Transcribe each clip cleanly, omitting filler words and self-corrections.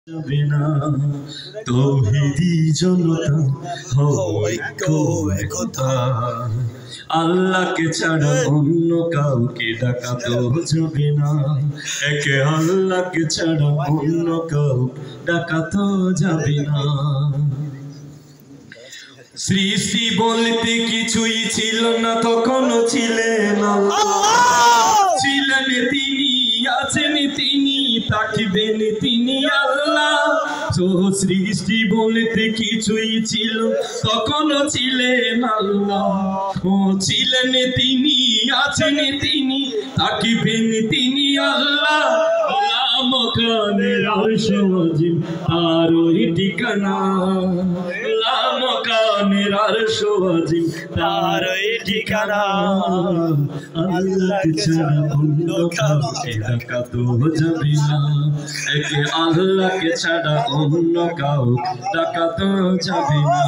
যাবে না তৌহিদি জনতা ঐক্য একতা আল্লাহকে ছাড়া অন্য কাউকে ডাকা তো যাবে না একে আল্লাহকে ছাড়া অন্য কাউকে ডাকা তো যাবে না সৃষ্টি বলতে কিছুই ছিল না তখনও ছিলেন আল্লাহ ছিলেন তিনি আছেন তিনি থাকবেন তিনি আল্লাহ তো সৃষ্টি বলতে কিছুই ছিল তখনও ছিলেন আল্লাহ ও ছিলেন তিনি আছেন তিনি থাকবেন তিনি আল্লাহ লামকানের আরশ আজিম আর ওই ঠিকানা লামকানের আরশ আজিম তার ওই ঠিকানা আল্লাহকে ছাড়া অন্য কাউকে ডাকা তো যাবে না একে আল্লাহকে ছাড়া অন্য কাউকে ডাকা তো যাবে না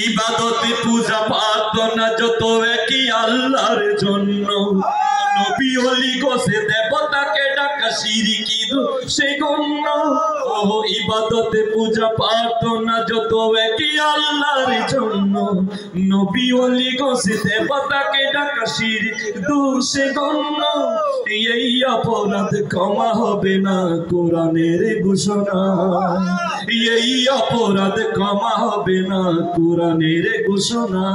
ইবাদতে পূজা প্রার্থনা যত একই আল্লাহর জন্য নবী ওলি গোসে দেবতাকে ডাকা শিরকি সে গণ্য ও ইবাদতে পূজা প্রার্থনা যত একই আল্লাহর জন্য নবী ওলি গোসে দেবতাকে ডাকা শিরকি সে গণ্য এই অপরাধ ক্ষমা হবে না কোরআনের ঘোষণা এই অপরাধ ক্ষমা হবে না কোরআনের ঘোষণা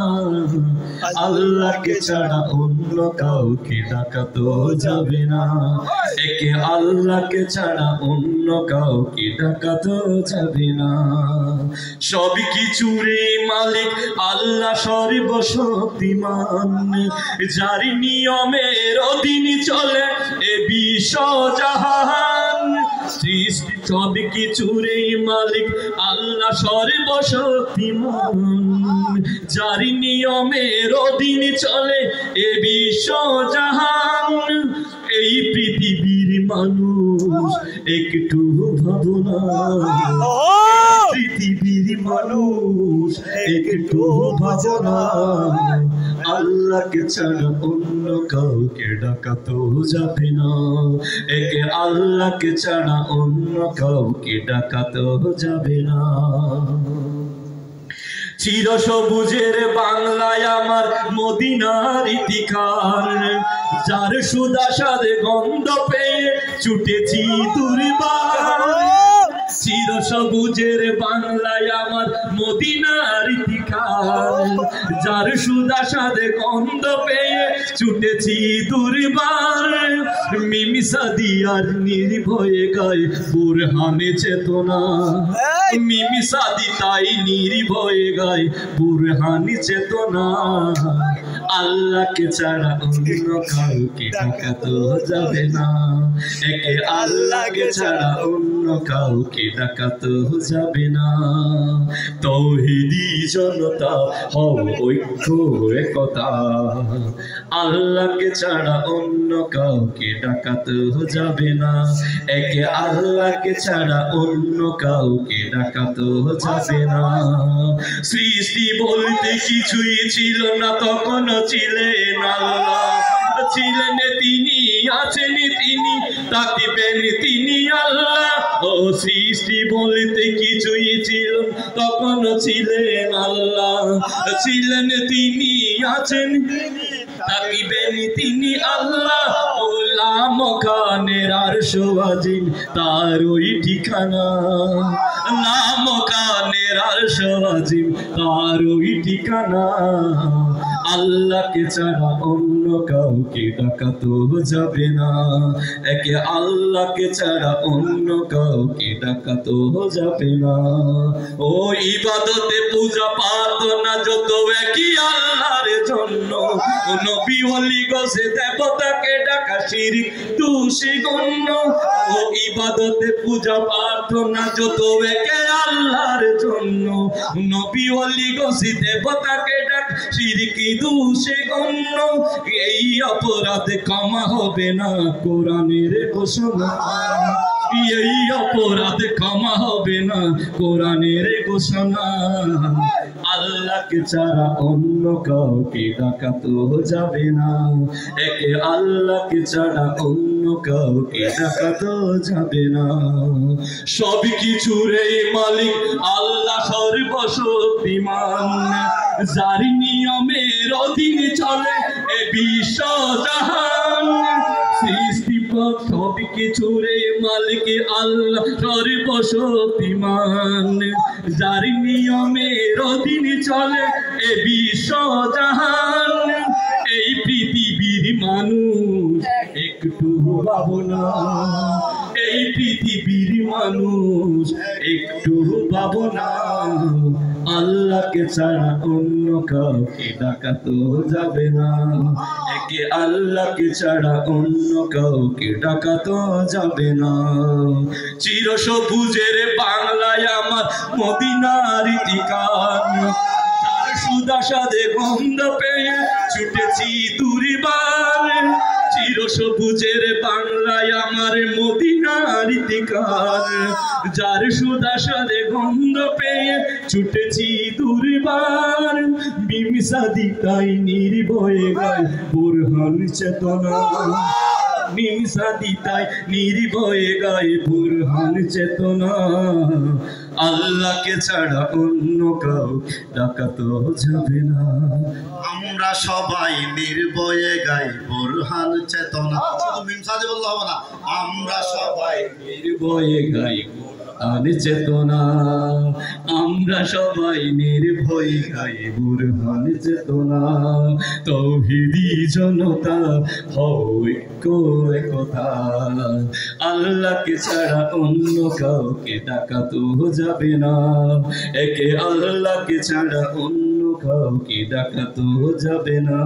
আল্লাহকে ছাড়া অন্য কাউকে ডাকা তো যাবে না একে আল্লাহকে ছাড়া অন্য কাউকে ডাকা তো যাবে না সব কিছুরে মালিক আল্লাহ সর্বশক্তিমান যার নিয়মের অধীন চলে এ বিশ্ব জাহান সৃষ্টি সব কিছুরে মালিক আল্লাহ সর্বশক্তিমান যার নিয়মের অধীন চলে এ বিশ্ব জাহান এই পৃথিবীর মানুষ একটু ভাবনা পৃথিবীর মানুষ একটু ভাবনা আল্লাহকে ছাড়া অন্য কাউকে ডাকা তো যাবে না একে আল্লাহকে ছাড়া অন্য কাউকে ডাকা তো যাবে না চির সবুজের বাংলায় আমার মদিনার ইতিকার যার সুদাসাদ গন্ধ পেয়ে ছুটেছি দুর্বার চির সবুজের বাংলায় আমার মদিনার ইতিকার যার সুদাসাদ গন্ধ পেয়ে ছুটেছি দুর্বার মিমিসা দিয়ার নির্ভয়ে গায় বুরহানে চেতনা মিমিসা দি তাই নির্ভয়ে গায় বুরহানি চেতনা আল্লাহকে ছাড়া অন্য কাউকে ডাকা তো যাবে না একে আল্লাহকে ছাড়া অন্য কাউকে ডাকা তো যাবে না তৌহিদি জনতা হও ঐক্য একতা আল্লাহকে ছাড়া অন্য কাউকে ডাকা তো যাবে না একে আল্লাহকে ছাড়া অন্য কাউকে ডাকা তো যাবে না সৃষ্টি বলতে কিছুই ছিল না তখনও ছিলেন আল্লাহ ছিলেন তিনি আছেন তিনি থাকবেন তিনি আল্লাহ ও সৃষ্টি বলতে কিছুই ছিল তখনও ছিলেন আল্লাহ ছিলেন তিনি আছেন থাকবেন তিনি আল্লাহ ও লামকানের আরশ আজিম তার ওই ঠিকানা লামকানের আরশ আজিম তার ওই ঠিকানা আল্লাহকে ছাড়া অন্য কাউকে ডাকা তো যাবে না একে আল্লাহকে ছাড়া অন্য কাউকে ডাকা তো যাবে না ও ইবাদতে পূজা প্রার্থনা যত একই আল্লাহর জন্য নবী ওলি গোসে দেবতাকে ডাকা শিরক তুষি গণ্য ও ইবাদতে পূজা প্রার্থনা যত একে আল্লাহর জন্য নবী ওলি গোসে দেবতাকে ডাকা শিরক তুষি গণ্য এই অপরাধ ক্ষমা হবে না কোরআনের ঘোষণা এই অপরাধ ক্ষমা হবে না কোরআনের ঘোষণা আল্লাহকে ছাড়া অন্য কাউকে ডাকা তো যাবে না একে আল্লাহকে ছাড়া অন্য কাউকে ডাকা তো যাবে না। সব কিছুর এই মালিক আল্লাহ সর্বশক্তিমান, যার নিয়মের অধীনে চলে এ বিশ্ব জাহান। সৃষ্টিপথ সব কিছুর এই মালিক আল্লাহ সর্বশক্তিমান, যার নিয়মের অধীনে চলে এ বিশ্ব জাহান। এই পৃথিবীর মানুষ একটু ভাবনা, এই পৃথিবীর মানুষ একটু ভাবনা, আল্লাহকে ছাড়া অন্য কাউকে ডাকা তো যাবে না। একে আল্লাহকে ছাড়া অন্য কাউকে ডাকা তো যাবে না। চিরসবুজের বাংলায় আমার মদিনার ঠিকান, সুদাসাদে গন্ধ পেয়ে ছুটেছি দুরিবার। চিরসবুজের বাংলায় আমার মদিনার ঠিকান, যার সুদাসাদে গন্ধ পেয়ে ছুটেছি দুরিবার। বিমিসাদি তাই নির্ভয়ে গায় বুরহান চেতনা, বিমিসাদি তাই নির্ভয়ে গায় বুরহান চেতনা। আল্লাহকে ছাড়া অন্য কাউ ডাকা তো যাবে না। আমরা সবাই নির্ভয়ে গাই বুরহান চেতনা। শুধু মিমসাদি বললে হবে না, আমরা সবাই নির্ভয়ে গাই বুরহান চেতনা, আমরা সবাই নির্ভয়ে গাই বুরহান চেতনা। তাওহীদি জনতা হও ঐক্য একতা, আল্লাহকে ছাড়া অন্য কাউকে ডাকা তো যাবে না। একে আল্লাহকে ছাড়া অন্য কাউকে ডাকা তো যাবে না।